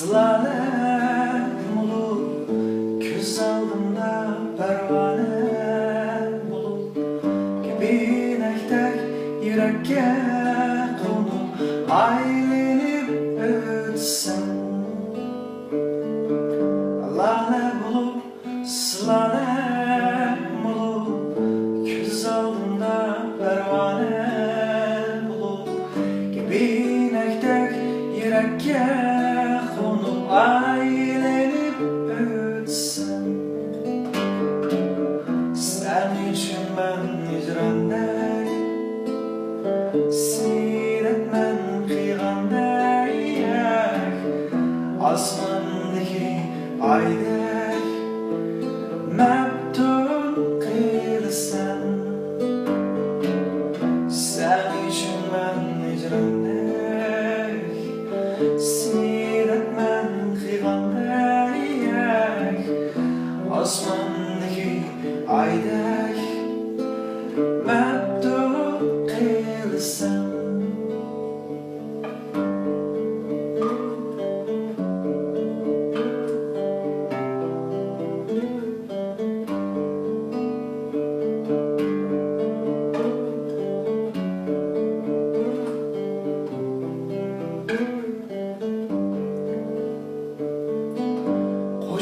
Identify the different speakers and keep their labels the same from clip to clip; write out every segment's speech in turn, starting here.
Speaker 1: Sılale bulut göz aldımda pervane bulut gibi nektek yürekke konup aylanıp ötsem Lale bulut sılale bulut göz aldımda pervane bulut gibi nektek yürekke aylanıp ötsem Sen için ben hicrandayım Sinir etmen kıygandayım Asmandaki aydek Mebtun kılsam Sen için ben hicrandayım Sinir etmen Osman'daki aydek mebdu kılsam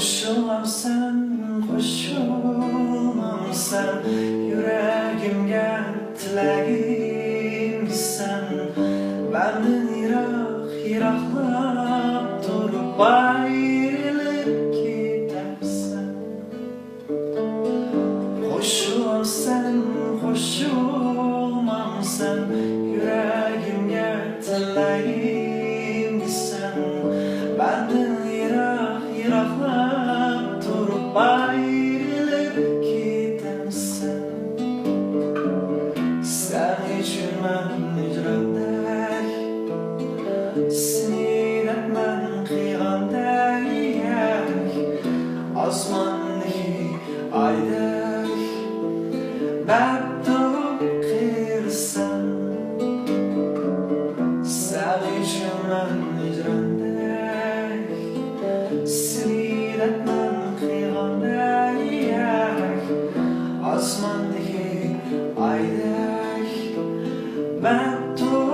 Speaker 1: Koşulmam sen, koşulmam sen Yüreğimge tilegim sen Benden yiraklap durup ayrılıp gidersen Koşulmam sen, koşulmam sen Yüreğimge tilegim sen Benden yiraklap durup ayrılıp gidersen Sen için ben hicrandayım Sinir etmen kıygandayım Osman'daki aydek mebdu kılsam Sen için ben hicrandayım Sinir etmen kıygandayım Osman'daki aydek mebdu